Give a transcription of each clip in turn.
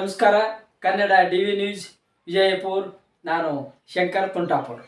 ನಮಸ್ಕಾರ. Kannada DV news Vijayapura. ನಾನು ಶಂಕರ್ ತುಂಟಾಪುರ್.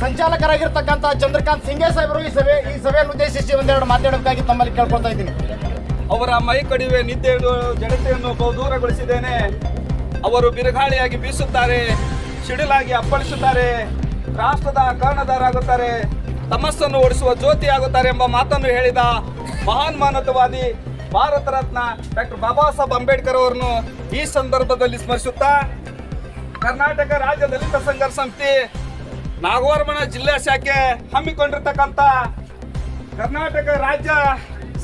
ಸಂಚಾಲಕರಾಗಿರ್ತಕ್ಕಂಥ ಚಂದ್ರಕಾಂತ್ ಸಿಂಗೆ ಸಾಹೇಬರು ಈ ಸಭೆಯನ್ನು ಉದ್ದೇಶಿಸಿ ಒಂದೆರಡು ಮಾತಾಡಬೇಕಾಗಿ ತಮ್ಮಲ್ಲಿ ಕೇಳ್ಕೊಳ್ತಾ ಇದ್ದೀನಿ. ಅವರ ಮೈ ಕಡಿವೆ ನಿದ್ದೆಯನ್ನು ಜಡತೆಯನ್ನು ಬಹುದೂರಗೊಳಿಸಿದ್ದೇನೆ. ಅವರು ಬಿರುಗಾಳಿಯಾಗಿ ಬೀಸುತ್ತಾರೆ, ಸಿಡಿಲಾಗಿ ಅಪ್ಪಳಿಸುತ್ತಾರೆ, ರಾಷ್ಟ್ರದ ಕರ್ಣಧಾರಾಗುತ್ತಾರೆ, ತಮಸ್ಸನ್ನು ಓಡಿಸುವ ಜ್ಯೋತಿಯಾಗುತ್ತಾರೆ ಎಂಬ ಮಾತನ್ನು ಹೇಳಿದ ಮಹಾನ್ ಮಾನವತಾವಾದಿ ಭಾರತ ರತ್ನ ಡಾಕ್ಟರ್ ಬಾಬಾ ಸಾಹೇಬ್ ಅಂಬೇಡ್ಕರ್ ಅವರನ್ನು ಈ ಸಂದರ್ಭದಲ್ಲಿ ಸ್ಮರಿಸುತ್ತಾ, ಕರ್ನಾಟಕ ರಾಜ್ಯ ದಲಿತ ಸಂಘರ್ಷ ಸಮಿತಿ ನಾಗವರ್ಮನ ಜಿಲ್ಲಾ ಶಾಖೆ ಹಮ್ಮಿಕೊಂಡಿರ್ತಕ್ಕಂಥ ಕರ್ನಾಟಕ ರಾಜ್ಯ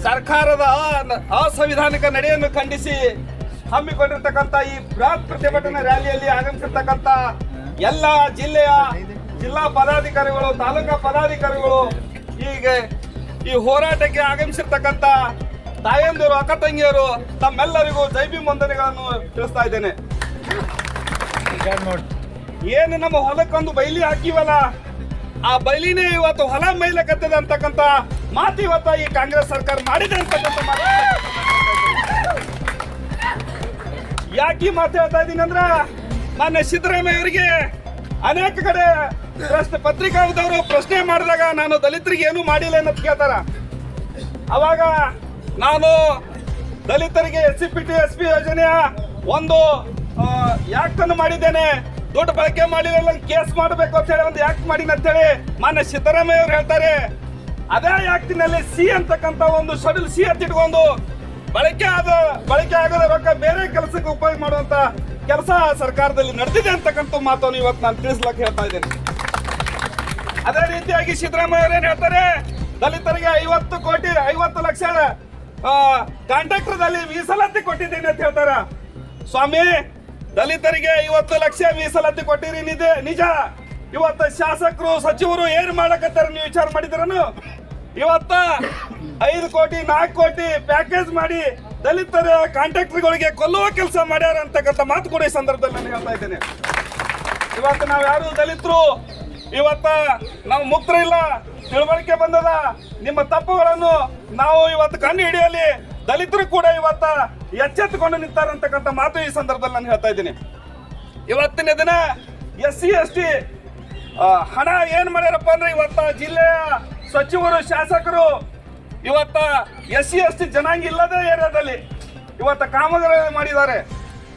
ಸರ್ಕಾರದ ಅಸಂವಿಧಾನಿಕ ನಡೆಯನ್ನು ಖಂಡಿಸಿ ಹಮ್ಮಿಕೊಂಡಿರ್ತಕ್ಕಂಥ ಈ ಬೃಹತ್ ಪ್ರತಿಭಟನಾ ರ್ಯಾಲಿಯಲ್ಲಿ ಆಗಮಿಸಿರ್ತಕ್ಕಂಥ ಎಲ್ಲ ಜಿಲ್ಲಾ ಪದಾಧಿಕಾರಿಗಳು, ತಾಲೂಕಾ ಪದಾಧಿಕಾರಿಗಳು, ಈಗ ಈ ಹೋರಾಟಕ್ಕೆ ಆಗಮಿಸಿರ್ತಕ್ಕಂಥ ತಾಯಂದಿರು, ಅಕ್ಕ ತಂಗಿಯರು, ತಮ್ಮೆಲ್ಲರಿಗೂ ಜೈ ಭೀಮ್ ವಂದನೆಗಳನ್ನು ತಿಳಿಸ್ತಾ ಇದ್ದೇನೆ. ಏನು ನಮ್ಮ ಹೊಲಕ್ಕೊಂದು ಬೈಲಿ ಹಾಕಿವಲ್ಲ, ಆ ಬೈಲಿನೇ ಇವತ್ತು ಹೊಲ ಮೈಲಕತ್ತದೆ ಅಂತಕ್ಕಂಥ ಮಾತು ಇವತ್ತು ಈ ಕಾಂಗ್ರೆಸ್ ಸರ್ಕಾರ ಮಾಡಿದೆ ಅಂತಕ್ಕಂಥ ಮಾತು. ಯಾಕೆ ಮಾತು ಹೇಳ್ತಾ ಇದ್ದೀನಿ ಅಂದ್ರೆ, ಮಾನ್ಯ ಸಿದ್ದರಾಮಯ್ಯ ಅವರಿಗೆ ಅನೇಕ ಕಡೆ ಪತ್ರಿಕಾದವರು ಪ್ರಶ್ನೆ ಮಾಡಿದಾಗ ನಾನು ದಲಿತರಿಗೆ ಏನೂ ಮಾಡಿಲ್ಲ ಅನ್ನೋದು ಕೇಳ್ತಾರ. ಅವಾಗ ನಾನು ದಲಿತರಿಗೆ SC/PT SP ಯೋಜನೆಯ ಒಂದು ಆಕ್ಟ್ ಅನ್ನು ಮಾಡಿದ್ದೇನೆ, ದುಡ್ಡು ಬಳಕೆ ಮಾಡಿಲ್ಲ ಕೇಸ್ ಮಾಡಬೇಕು ಅಂತ ಹೇಳಿ ಒಂದು ಆಕ್ಟ್ ಮಾಡಿನ ಅಂತ ಹೇಳಿ ಮಾನ್ಯ ಸಿದ್ದರಾಮಯ್ಯ ಅವರು ಹೇಳ್ತಾರೆ. ಅದೇ ಆಕ್ಟಿನಲ್ಲಿ ಸಿ ಅಂತಕ್ಕಂಥ ಒಂದು ಶೆಡ್ಯೂಲ್ ಸಿ ಇಟ್ಕೊಂಡು ಬಳಕೆ ಆಗದ ರೊಕ್ಕ ಬೇರೆ ಕೆಲಸಕ್ಕೆ ಉಪಯೋಗ ಮಾಡುವಂತ ಕೆಲಸ ಸರ್ಕಾರದಲ್ಲಿ ನಡೆದಿದೆ ಅಂತಕ್ಕಂಥ ಮಾತನ್ನು ಇವತ್ತು ನಾನು ತಿಳಿಸ್ಲಕ್ಕೆ ಹೇಳ್ತಾ ಇದ್ದೇನೆ. ಅದೇ ರೀತಿಯಾಗಿ ಸಿದ್ದರಾಮಯ್ಯ ಅವರು ಏನ್ ಹೇಳ್ತಾರೆ, ದಲಿತರಿಗೆ 50 ಲಕ್ಷ ಕಾಂಟ್ರಾಕ್ಟರ್ದಲ್ಲಿ ಮೀಸಲಾತಿ ಕೊಟ್ಟಿದ್ದೇನೆ ಅಂತ ಹೇಳ್ತಾರ. ಸ್ವಾಮಿ, ದಲಿತರಿಗೆ 50 ಲಕ್ಷ ಮೀಸಲಾತಿ ಕೊಟ್ಟಿರಿ ನಿಜ. ಇವತ್ತ ಶಾಸಕರು, ಸಚಿವರು ಏನ್ ಮಾಡಕತ್ತಾರ ನೀವು ವಿಚಾರ ಮಾಡಿದ್ರನು? ಇವತ್ತ 5 ಕೋಟಿ 4 ಕೋಟಿ ಪ್ಯಾಕೇಜ್ ಮಾಡಿ ದಲಿತರ ಕಾಂಟ್ರಾಕ್ಟರ್ಗಳಿಗೆ ಕೊಲ್ಲುವ ಕೆಲಸ ಮಾಡ್ಯಾರ ಅಂತಕ್ಕಂಥ ಮಾತು ಕೂಡ ಈ ಸಂದರ್ಭದಲ್ಲಿ ನಾನು ಹೇಳ್ತಾ ಇದ್ದೇನೆ. ಇವತ್ತು ನಾವ್ ಯಾರು ದಲಿತರು ಇವತ್ತ ನಾವು ಮುಕ್ತರಿಲ್ಲ, ತಿಳುವಳಿಕೆ ಬಂದದ. ನಿಮ್ಮ ತಪ್ಪುಗಳನ್ನು ನಾವು ಇವತ್ತು ಕಂಡು ಹಿಡಿಯಲಿ. ದಲಿತರು ಕೂಡ ಇವತ್ತ ಎಚ್ಚೆತ್ತುಕೊಂಡು ನಿಂತಾರಂತಕ್ಕಂಥ ಮಾತು ಈ ಸಂದರ್ಭದಲ್ಲಿ ನಾನು ಹೇಳ್ತಾ ಇದ್ದೀನಿ. ಇವತ್ತಿನ ದಿನ SC/ST ಹಣ ಏನ್ ಮಾಡ್ಯಾರಪ್ಪ ಅಂದ್ರೆ, ಇವತ್ತ ಜಿಲ್ಲೆಯ ಸಚಿವರು, ಶಾಸಕರು ಇವತ್ತ SC/ST ಜನಾಂಗ ಇಲ್ಲದ ಏರಿಯಾದಲ್ಲಿ ಇವತ್ತ ಕಾಮಗಾರಿ ಮಾಡಿದ್ದಾರೆ.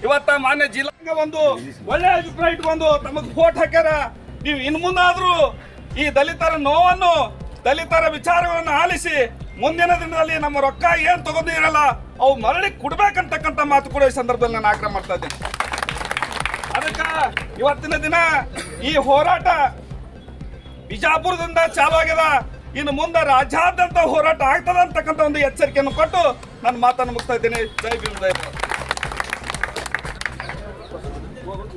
ಇವತ್ತ ಮಾನ್ಯ ಜಿಲ್ಲಾಂಗ ಒಂದು ಒಳ್ಳೆ ಅಭಿಪ್ರಾಯ ಇಟ್ಕೊಂಡು ತಮಗೆ ವೋಟ್ ಹಾಕ್ಯಾರ. ನೀವು ಇನ್ ಮುಂದಾದ್ರೂ ಈ ದಲಿತರ ನೋವನ್ನು, ದಲಿತರ ವಿಚಾರಗಳನ್ನು ಆಲಿಸಿ ಮುಂದಿನ ದಿನದಲ್ಲಿ ನಮ್ಮ ರೊಕ್ಕ ಏನ್ ತಗೊಂಡಿರಲ್ಲ ಅವು ಮರಳಿ ಕೊಡ್ಬೇಕಂತಕ್ಕಂಥ ಮಾತು ಕೂಡ ಈ ಸಂದರ್ಭದಲ್ಲಿ ನಾನು ಆಗ್ರಹ ಮಾಡ್ತಾ ಇದ್ದೇನೆ. ಅದಕ್ಕೆ ಇವತ್ತಿನ ದಿನ ಈ ಹೋರಾಟ ಬಿಜಾಪುರದಿಂದ ಚಾಲು ಆಗ್ಯದ. ಇನ್ನು ಮುಂದೆ ರಾಜ್ಯಾದ್ಯಂತ ಹೋರಾಟ ಆಗ್ತದ ಅಂತಕ್ಕಂಥ ಒಂದು ಎಚ್ಚರಿಕೆಯನ್ನು ಕೊಟ್ಟು ನಾನು ಮಾತನ್ನು ಮುಗಿಸ್ತಾ ಇದ್ದೇನೆ. ಜೈ ಭೀಮ್, ಜೈ ಭಾರತ್.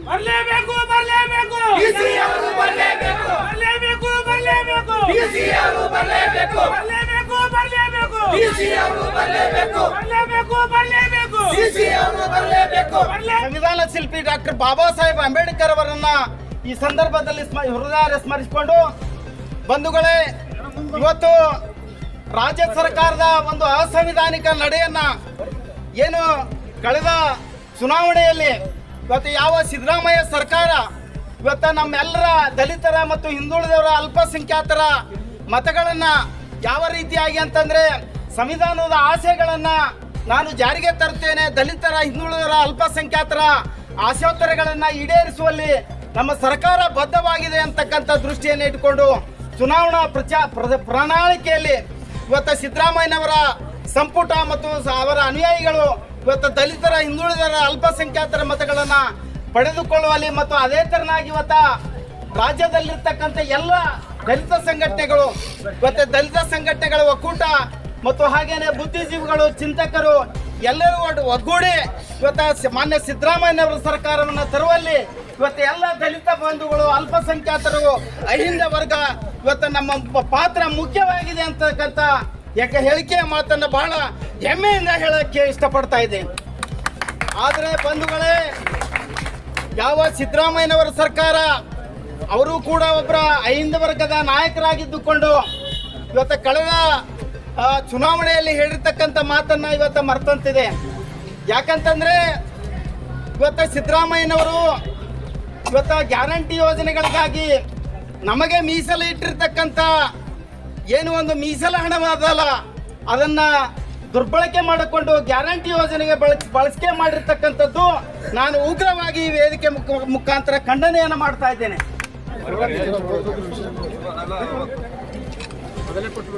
ಬರಲೇಬೇಕು ಬರಲೇಬೇಕು ಡಿಸಿ ಅವರು ಬರಲೇಬೇಕು ಬರಲೇಬೇಕು ಬರಲೇಬೇಕು ಡಿಸಿ ಅವರು ಬರಲೇಬೇಕು ಬರಲೇಬೇಕು ಬರಲೇಬೇಕು ಡಿಸಿ ಅವರು ಬರಲೇಬೇಕು ಬರಲೇಬೇಕು ಬರಲೇಬೇಕು ಡಿಸಿ ಅವರು ಬರಲೇಬೇಕು. ಸಂವಿಧಾನ ಶಿಲ್ಪಿ ಡಾಕ್ಟರ್ ಬಾಬಾ ಸಾಹೇಬ್ ಅಂಬೇಡ್ಕರ್ ಅವರನ್ನ ಈ ಸಂದರ್ಭದಲ್ಲಿ ಹೃದಯ ಸ್ಮರಿಸಿಕೊಂಡು, ಬಂಧುಗಳೇ, ಇವತ್ತು ರಾಜ್ಯ ಸರ್ಕಾರದ ಒಂದು ಅಸಂವಿಧಾನಿಕ ನಡೆಯನ್ನ ಏನು ಕಳೆದ ಚುನಾವಣೆಯಲ್ಲಿ ಇವತ್ತು ಯಾವ ಸಿದ್ದರಾಮಯ್ಯ ಸರ್ಕಾರ ಇವತ್ತು ನಮ್ಮೆಲ್ಲರ ದಲಿತರ ಮತ್ತು ಹಿಂದುಳಿದವರ ಅಲ್ಪಸಂಖ್ಯಾತರ ಮತಗಳನ್ನ ಯಾವ ರೀತಿಯಾಗಿ ಅಂತಂದ್ರೆ ಸಂವಿಧಾನದ ಆಶಯಗಳನ್ನ ನಾನು ಜಾರಿಗೆ ತರುತ್ತೇನೆ, ದಲಿತರ ಹಿಂದುಳಿದವರ ಅಲ್ಪಸಂಖ್ಯಾತರ ಆಶೋತ್ತರಗಳನ್ನ ಈಡೇರಿಸುವಲ್ಲಿ ನಮ್ಮ ಸರ್ಕಾರ ಬದ್ಧವಾಗಿದೆ ಅಂತಕ್ಕಂಥ ದೃಷ್ಟಿಯನ್ನು ಇಟ್ಟುಕೊಂಡು ಚುನಾವಣಾ ಪ್ರಣಾಳಿಕೆಯಲ್ಲಿ ಇವತ್ತು ಸಿದ್ದರಾಮಯ್ಯನವರ ಸಂಪುಟ ಮತ್ತು ಅವರ ಅನುಯಾಯಿಗಳು ಇವತ್ತು ದಲಿತರ ಹಿಂದುಳಿದರ ಅಲ್ಪಸಂಖ್ಯಾತರ ಮತಗಳನ್ನು ಪಡೆದುಕೊಳ್ಳುವಲ್ಲಿ ಮತ್ತು ಅದೇ ತೆರನಾಗಿ ಇವತ್ತು ರಾಜ್ಯದಲ್ಲಿರ್ತಕ್ಕಂಥ ಎಲ್ಲ ದಲಿತ ಸಂಘಟನೆಗಳು ಇವತ್ತು ದಲಿತ ಸಂಘಟನೆಗಳ ಒಕ್ಕೂಟ ಮತ್ತು ಹಾಗೇನೆ ಬುದ್ಧಿಜೀವಿಗಳು, ಚಿಂತಕರು ಎಲ್ಲರೂ ಒಗ್ಗೂಡಿ ಇವತ್ತು ಮಾನ್ಯ ಸಿದ್ದರಾಮಯ್ಯನವರ ಸರ್ಕಾರವನ್ನು ತರುವಲ್ಲಿ ಇವತ್ತು ಎಲ್ಲ ದಲಿತ ಬಂಧುಗಳು, ಅಲ್ಪಸಂಖ್ಯಾತರು, ಅಹಿಂದ ವರ್ಗ ಇವತ್ತು ನಮ್ಮ ಪಾತ್ರ ಮುಖ್ಯವಾಗಿದೆ ಅಂತಕ್ಕಂಥ ಹೇಳಿಕೆಯ ಮಾತನ್ನು ಬಹಳ ಹೆಮ್ಮೆಯಿಂದ ಹೇಳಕ್ಕೆ ಇಷ್ಟಪಡ್ತಾ ಇದ್ದೇನೆ. ಆದರೆ ಬಂಧುಗಳೇ, ಯಾವ ಸಿದ್ದರಾಮಯ್ಯನವರ ಸರ್ಕಾರ ಅವರು ಕೂಡ ಒಬ್ಬರ ಅಹಿಂದ ವರ್ಗದ ನಾಯಕರಾಗಿದ್ದುಕೊಂಡು ಇವತ್ತು ಕಳೆದ ಚುನಾವಣೆಯಲ್ಲಿ ಹೇಳಿರ್ತಕ್ಕಂಥ ಮಾತನ್ನ ಇವತ್ತು ಮರ್ತಂತಿದೆ. ಯಾಕಂತಂದ್ರೆ ಇವತ್ತು ಸಿದ್ದರಾಮಯ್ಯನವರು ಇವತ್ತು ಗ್ಯಾರಂಟಿ ಯೋಜನೆಗಳಿಗಾಗಿ ನಮಗೆ ಮೀಸಲು ಇಟ್ಟಿರ್ತಕ್ಕಂಥ ಏನು ಒಂದು ಮೀಸಲು ಹಣವಾದಲ್ಲ ಅದನ್ನ ದುರ್ಬಳಕೆ ಮಾಡಿಕೊಂಡು ಗ್ಯಾರಂಟಿ ಯೋಜನೆಗೆ ಬಳಕೆ ಮಾಡಿರ್ತಕ್ಕಂಥದ್ದು ನಾನು ಉಗ್ರವಾಗಿ ಈ ವೇದಿಕೆ ಮುಖಾಂತರ ಖಂಡನೆಯನ್ನು ಮಾಡ್ತಾ ಇದ್ದೇನೆ. ಮೊದಲೇ ಕೊಟ್ಟು